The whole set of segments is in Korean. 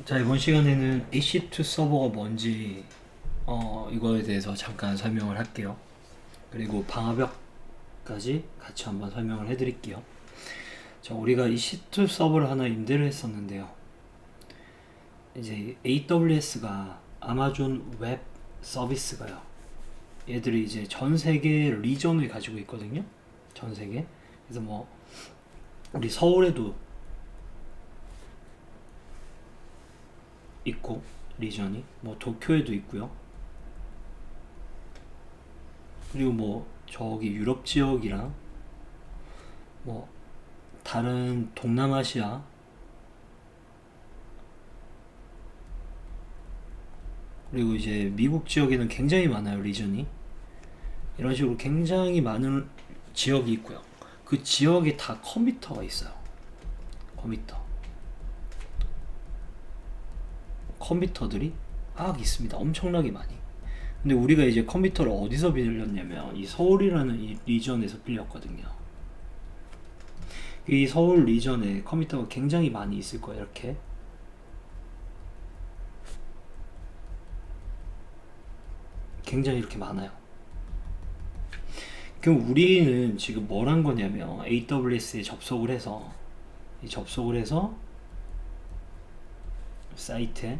자, 이번 시간에는 EC2 서버가 뭔지 이거에 대해서 잠깐 설명을 할게요. 그리고 방화벽까지 같이 한번 설명을 해드릴게요. 자, 우리가 EC2 서버를 하나 임대를 했었는데요. 이제 AWS가 아마존 웹 서비스가요. 얘들이 이제 전 세계 리전을 가지고 있거든요. 전 세계. 그래서 뭐 우리 서울에도 있고 리전이 뭐 도쿄에도 있고요. 그리고 뭐 저기 유럽 지역이랑 뭐 다른 동남아시아 그리고 이제 미국 지역에는 굉장히 많아요. 리전이 이런 식으로 굉장히 많은 지역이 있고요. 그 지역에 다 컴퓨터가 있어요. 컴퓨터들이 있습니다. 엄청나게 많이. 근데 우리가 이제 컴퓨터를 어디서 빌렸냐면 이 서울이라는 이 리전에서 빌렸거든요. 이 서울 리전에 컴퓨터가 굉장히 많이 있을 거예요. 이렇게 굉장히 이렇게 많아요. 그럼 우리는 지금 뭘 한 거냐면 AWS에 접속을 해서 사이트에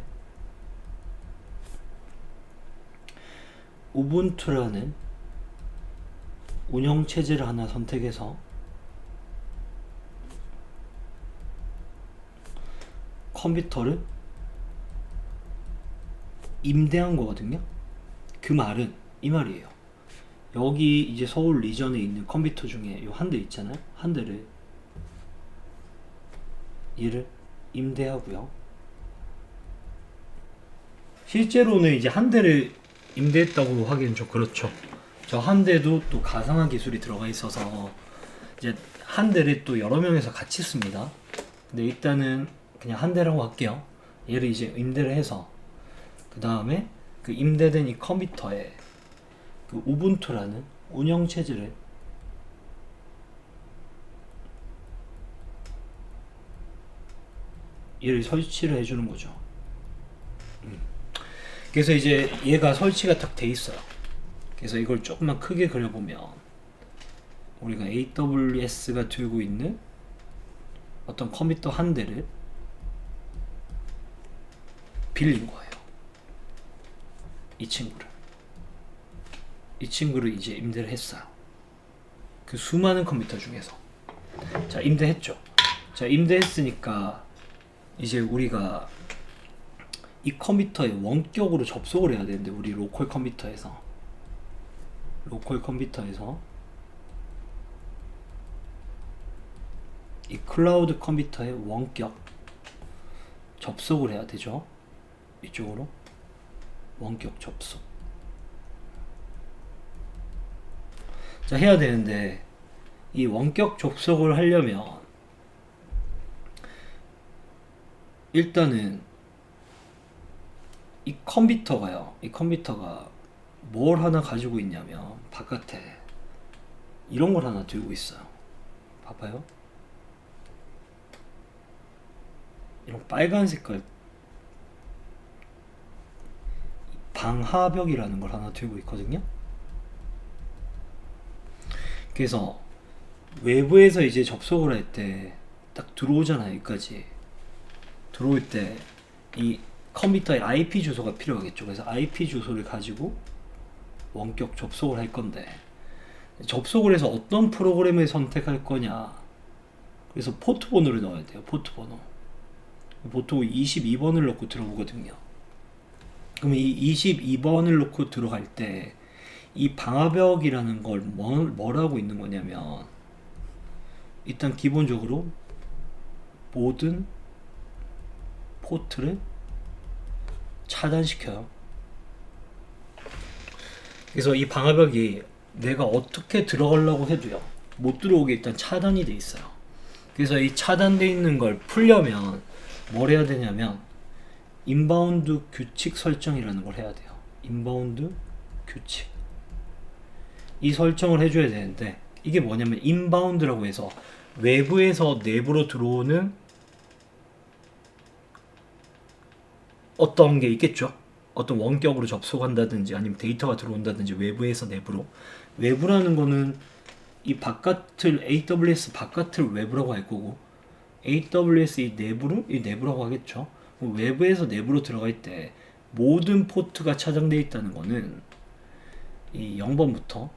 우분투라는 운영 체제를 하나 선택해서 컴퓨터를 임대한 거거든요. 그 말은 이 말이에요. 여기 이제 서울 리전에 있는 컴퓨터 중에 요 한 대 있잖아요. 한 대를 얘를 임대하고요. 실제로는 이제 한 대를 임대했다고 하기엔 좀 그렇죠. 저 한 대도 또 가상화 기술이 들어가 있어서 이제 한 대를 또 여러 명에서 같이 씁니다. 근데 일단은 그냥 한 대라고 할게요. 얘를 이제 임대를 해서 그 다음에 그 임대된 이 컴퓨터에 그 우분투라는 운영 체제를 얘를 설치를 해주는 거죠. 그래서 이제 얘가 설치가 딱 돼 있어요. 그래서 이걸 조금만 크게 그려보면 우리가 AWS가 들고 있는 어떤 컴퓨터 한 대를 빌린 거예요. 이 친구를 이제 임대를 했어요. 그 수많은 컴퓨터 중에서. 자, 임대했죠. 자, 임대했으니까 이제 우리가 이 컴퓨터에 원격으로 접속을 해야 되는데 우리 로컬 컴퓨터에서 이 클라우드 컴퓨터에 원격 접속을 해야 되죠. 이쪽으로 원격 접속. 자, 해야 되는데 이 원격 접속을 하려면 일단은 이 컴퓨터가 뭘 하나 가지고 있냐면 바깥에 이런 걸 하나 들고 있어요. 봐봐요. 이런 빨간 색깔 방화벽이라는 걸 하나 들고 있거든요. 그래서 외부에서 이제 접속을 할 때 딱 들어오잖아요. 여기까지 들어올 때 이 컴퓨터에 IP 주소가 필요하겠죠. 그래서 IP 주소를 가지고 원격 접속을 할 건데 접속을 해서 어떤 프로그램을 선택할 거냐. 그래서 포트 번호를 넣어야 돼요. 포트 번호. 보통 22번을 넣고 들어오거든요. 그럼 이 22번을 넣고 들어갈 때 이 방화벽이라는 걸 뭐라고 있는 거냐면 일단 기본적으로 모든 포트를 차단시켜요. 그래서 이 방화벽이 내가 어떻게 들어가려고 해도요 못 들어오게 일단 차단이 돼 있어요. 그래서 이 차단돼 있는 걸 풀려면 뭘 해야 되냐면 인바운드 규칙 설정이라는 걸 해야 돼요. 인바운드 규칙. 이 설정을 해줘야 되는데 이게 뭐냐면 인바운드라고 해서 외부에서 내부로 들어오는 어떤 게 있겠죠. 어떤 원격으로 접속한다든지 아니면 데이터가 들어온다든지 외부에서 내부로. 외부라는 거는 이 바깥을 AWS 바깥을 외부라고 할 거고 AWS 이 내부를 이 내부라고 하겠죠. 외부에서 내부로 들어갈 때 모든 포트가 차단되어 있다는 거는 이 0번부터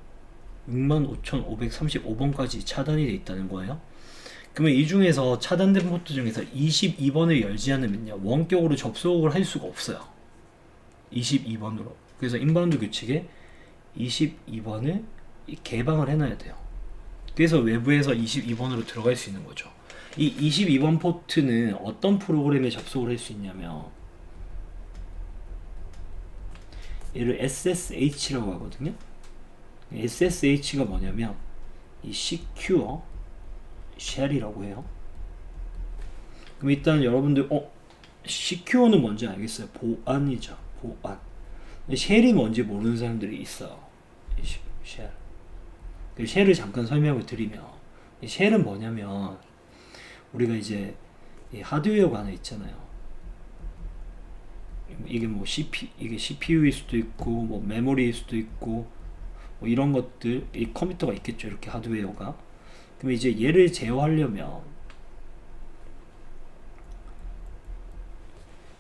65,535번까지 차단이 되어 있다는 거예요. 그러면 이 중에서 차단된 포트 중에서 22번을 열지 않으면요 원격으로 접속을 할 수가 없어요. 22번으로. 그래서 인바운드 규칙에 22번을 개방을 해놔야 돼요. 그래서 외부에서 22번으로 들어갈 수 있는 거죠. 이 22번 포트는 어떤 프로그램에 접속을 할 수 있냐면 얘를 SSH라고 하거든요. SSH가 뭐냐면 이 Secure Shell이라고 해요. 그럼 일단 여러분들 Secure는 뭔지 알겠어요? 보안이죠. 보안. 쉘이 뭔지 모르는 사람들이 있어요. 쉘. 그 쉘을 잠깐 설명을 드리면 이 쉘은 뭐냐면 우리가 이제 이 하드웨어가 하나 있잖아요. 이게 뭐 이게 CPU일 수도 있고 뭐 메모리일 수도 있고 뭐 이런 것들 이 컴퓨터가 있겠죠. 이렇게 하드웨어가. 그럼 이제 얘를 제어하려면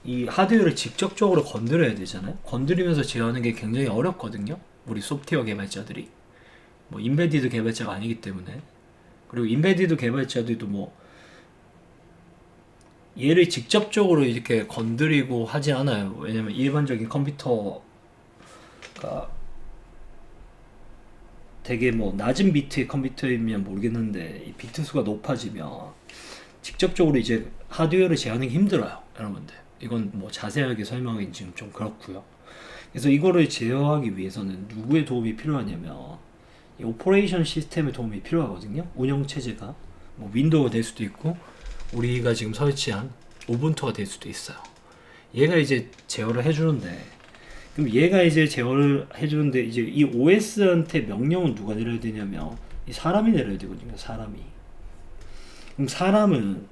이 하드웨어를 직접적으로 건드려야 되잖아요. 건드리면서 제어하는 게 굉장히 어렵거든요. 우리 소프트웨어 개발자들이 뭐 인베디드 개발자가 아니기 때문에. 그리고 인베디드 개발자들도 뭐 얘를 직접적으로 이렇게 건드리고 하지 않아요. 왜냐면 일반적인 컴퓨터가 되게 뭐 낮은 비트의 컴퓨터이면 모르겠는데 이 비트 수가 높아지면 직접적으로 이제 하드웨어를 제어하는 게 힘들어요. 여러분들 이건 뭐 자세하게 설명하기는 지금 좀 그렇고요. 그래서 이거를 제어하기 위해서는 누구의 도움이 필요하냐면 이 오퍼레이션 시스템의 도움이 필요하거든요. 운영체제가 뭐 윈도우가 될 수도 있고 우리가 지금 설치한 우분투가 될 수도 있어요. 얘가 이제 제어를 해주는데 그럼 얘가 이제 제어를 해주는데 이제 이 OS한테 명령은 누가 내려야 되냐면 이 사람이 내려야 되거든요. 사람이. 그럼 사람은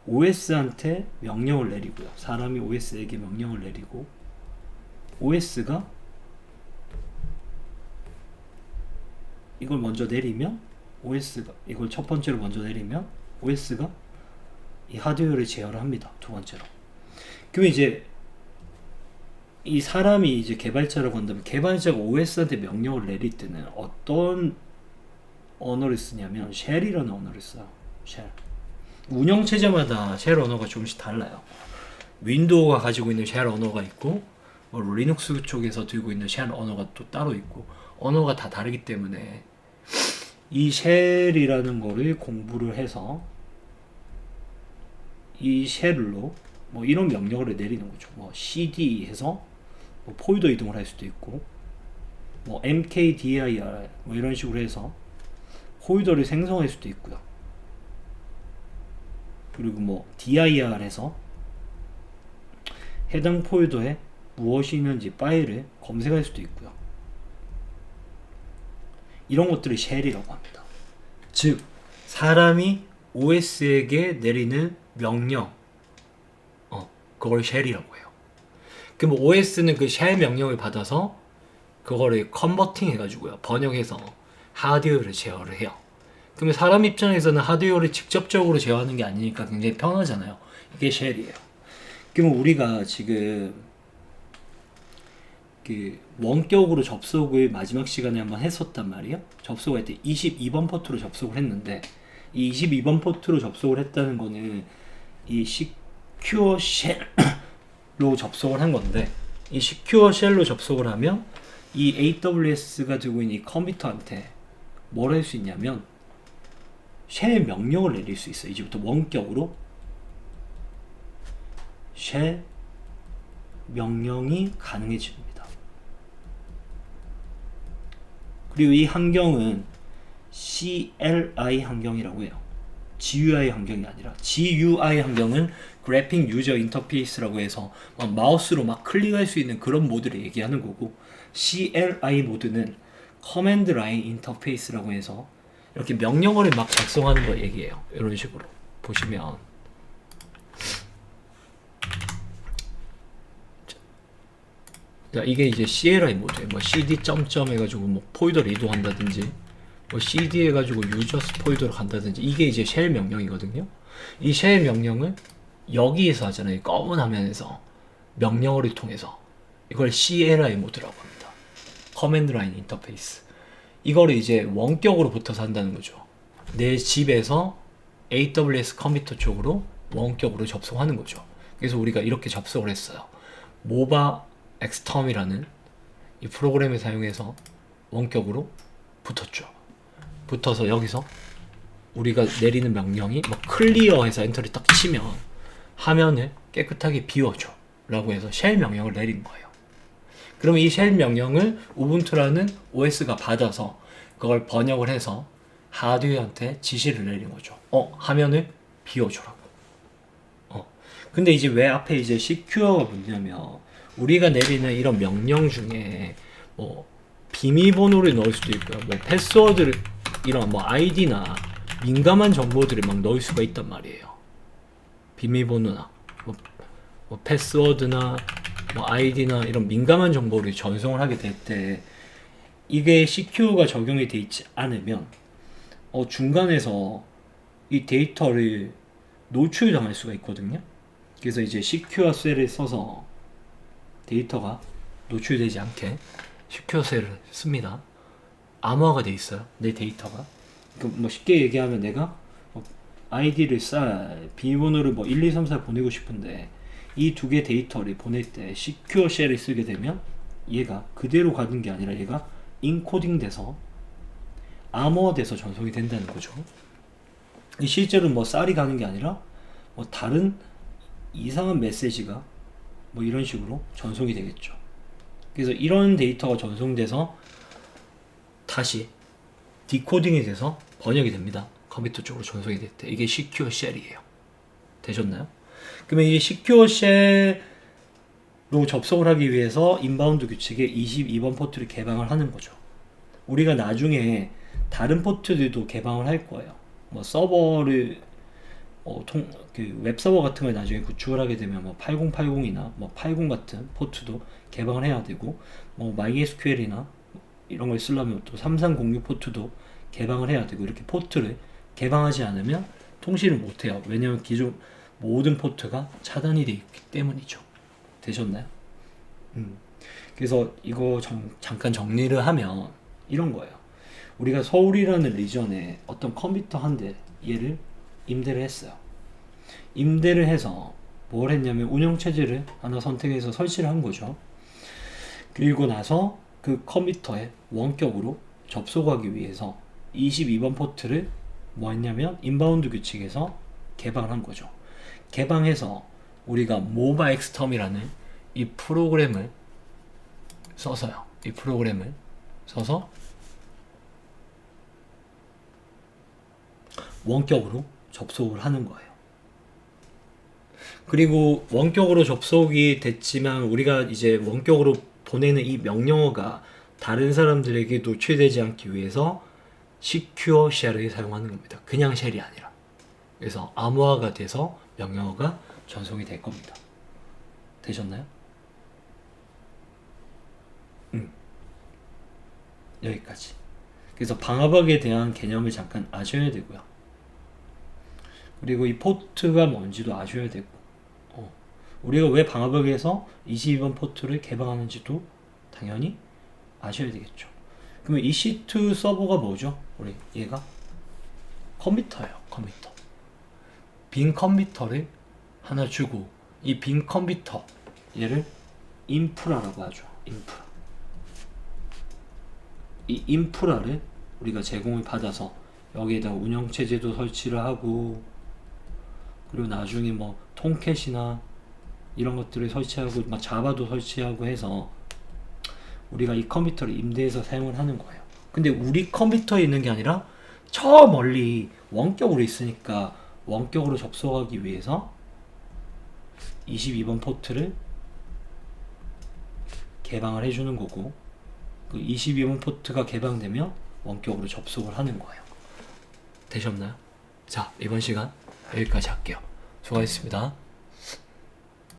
OS한테 명령을 내리고요. 사람이 OS에게 명령을 내리고 OS가 이걸 먼저 내리면 OS가 이걸 첫 번째로 먼저 내리면 OS가 이 하드웨어를 제어를 합니다. 두 번째로. 그럼 이제 이 사람이 이제 개발자라고 한다면 개발자가 OS한테 명령을 내릴 때는 어떤 언어를 쓰냐면 쉘이라는 언어를 써요. 쉘. 운영체제마다 쉘 언어가 조금씩 달라요. 윈도우가 가지고 있는 쉘 언어가 있고 뭐 리눅스 쪽에서 들고 있는 쉘 언어가 또 따로 있고 언어가 다 다르기 때문에 이 쉘이라는 거를 공부를 해서 이 쉘로 뭐 이런 명령어를 내리는 거죠. 뭐 cd 해서 뭐 폴더 이동을 할 수도 있고 뭐 mkdir 뭐 이런 식으로 해서 폴더를 생성할 수도 있고요. 그리고 뭐 dir 해서 해당 폴더에 무엇이 있는지 파일을 검색할 수도 있고요. 이런 것들을 쉘이라고 합니다. 즉 사람이 OS에게 내리는 명령 그걸 쉘이라고 해요. 그럼 OS는 그 쉘 명령을 받아서 그거를 컨버팅 해가지고요 번역해서 하드웨어를 제어를 해요. 그러면 사람 입장에서는 하드웨어를 직접적으로 제어하는 게 아니니까 굉장히 편하잖아요. 이게 쉘이에요. 그럼 우리가 지금 그 원격으로 접속을 마지막 시간에 한번 했었단 말이에요. 접속할 때 22번 포트로 접속을 했는데 이 22번 포트로 접속을 했다는 거는 이 Secure Shell로 접속을 한 건데 이 Secure Shell로 접속을 하면 이 AWS가 들고 있는 이 컴퓨터한테 뭘 할 수 있냐면 쉘 명령을 내릴 수 있어요. 이제부터 원격으로 쉘 명령이 가능해집니다. 그리고 이 환경은 CLI 환경이라고 해요. GUI 환경이 아니라 GUI 환경은 그래픽 유저 인터페이스라고 해서 막 마우스로 막 클릭할 수 있는 그런 모드를 얘기하는 거고 CLI 모드는 커맨드 라인 인터페이스라고 해서 이렇게 명령어를 막 작성하는 거 얘기해요. 이런 식으로 보시면 자, 이게 이제 CLI 모드에 뭐 CD 점점 해가지고 뭐 폴더를 이동한다든지 뭐 CD 해가지고 유저스 폴더로 간다든지 이게 이제 쉘 명령이거든요. 이 쉘 명령을 여기에서 하잖아요. 검은 화면에서 명령어를 통해서 이걸 CLI 모드라고 합니다. 커맨드 라인 인터페이스. 이거를 이제 원격으로 붙어서 한다는 거죠. 내 집에서 AWS 컴퓨터 쪽으로 원격으로 접속하는 거죠. 그래서 우리가 이렇게 접속을 했어요. 모바 엑스텀이라는 이 프로그램을 사용해서 원격으로 붙었죠. 붙어서 여기서 우리가 내리는 명령이 뭐 클리어 해서 엔터를 딱 치면 화면을 깨끗하게 비워줘 라고 해서 쉘 명령을 내린 거예요. 그러면 이 쉘 명령을 우분투라는 OS가 받아서 그걸 번역을 해서 하드웨어한테 지시를 내린 거죠. 화면을 비워주라고. 근데 이제 왜 앞에 이제 시큐어가 뭐냐면 우리가 내리는 이런 명령 중에 뭐 비밀번호를 넣을 수도 있고요. 뭐 패스워드를 이런 뭐 아이디나 민감한 정보들을 막 넣을 수가 있단 말이에요. 비밀번호나 뭐 패스워드나 뭐 아이디나 이런 민감한 정보를 전송을 하게 될 때 이게 CQ가 적용이 돼 있지 않으면 중간에서 이 데이터를 노출당할 수가 있거든요. 그래서 이제 시큐어 셀을 써서 데이터가 노출되지 않게 시큐어 셀을 씁니다. 암호화가 돼 있어요. 내 데이터가. 그러니까 뭐 쉽게 얘기하면 내가 아이디를 비밀번호를 뭐 1, 2, 3, 4 보내고 싶은데 이 두 개 데이터를 보낼 때 시큐어 쉘을 쓰게 되면 얘가 그대로 가는 게 아니라 얘가 인코딩 돼서 암호화돼서 전송이 된다는 거죠. 실제로 뭐 쌀이 가는 게 아니라 뭐 다른 이상한 메시지가 뭐 이런 식으로 전송이 되겠죠. 그래서 이런 데이터가 전송돼서 다시 디코딩이 돼서 번역이 됩니다. 컴퓨터 쪽으로 전송이 될 때 이게 시큐어 쉘이에요. 되셨나요? 그러면 이 시큐어 쉘로 접속을 하기 위해서 인바운드 규칙에 22번 포트를 개방을 하는 거죠. 우리가 나중에 다른 포트들도 개방을 할 거예요. 뭐 서버를 그 웹서버 같은 걸 나중에 구축을 하게 되면 뭐 8080이나 뭐 80 같은 포트도 개방을 해야 되고 뭐 MySQL이나 이런 걸 쓰려면 또 3306 포트도 개방을 해야 되고 이렇게 포트를 개방하지 않으면 통신을 못 해요. 왜냐면 기존 모든 포트가 차단이 되어 있기 때문이죠. 되셨나요? 그래서 이거 잠깐 정리를 하면 이런 거예요. 우리가 서울이라는 리전에 어떤 컴퓨터 한 대 얘를 임대를 했어요. 임대를 해서 뭘 했냐면 운영체제를 하나 선택해서 설치를 한 거죠. 그리고 나서 그 컴퓨터에 원격으로 접속하기 위해서 22번 포트를 뭐 했냐면 인바운드 규칙에서 개방한 거죠. 개방해서 우리가 모바 엑스텀이라는 이 프로그램을 써서요. 이 프로그램을 써서 원격으로 접속을 하는 거예요. 그리고 원격으로 접속이 됐지만 우리가 이제 원격으로 보내는 이 명령어가 다른 사람들에게 노출되지 않기 위해서 시큐어 쉘을 사용하는 겁니다. 그냥 쉘이 아니라. 그래서 암호화가 돼서 명령어가 전송이 될 겁니다. 되셨나요? 여기까지. 그래서 방화벽에 대한 개념을 잠깐 아셔야 되고요. 그리고 이 포트가 뭔지도 아셔야 되고 우리가 왜 방화벽에서 22번 포트를 개방하는지도 당연히 아셔야 되겠죠. 그러면 EC2 서버가 뭐죠? 우리 얘가 컴퓨터예요. 컴퓨터. 빈 컴퓨터를 하나 주고 이 빈 컴퓨터 얘를 인프라라고 하죠. 인프라. 이 인프라를 우리가 제공을 받아서 여기에다가 운영체제도 설치를 하고 그리고 나중에 뭐 통캣이나 이런 것들을 설치하고 막 자바도 설치하고 해서 우리가 이 컴퓨터를 임대해서 사용을 하는 거예요. 근데 우리 컴퓨터에 있는 게 아니라 저 멀리 원격으로 있으니까 원격으로 접속하기 위해서 22번 포트를 개방을 해주는 거고 그 22번 포트가 개방되면 원격으로 접속을 하는 거예요. 되셨나요? 자, 이번 시간 여기까지 할게요. 수고하셨습니다.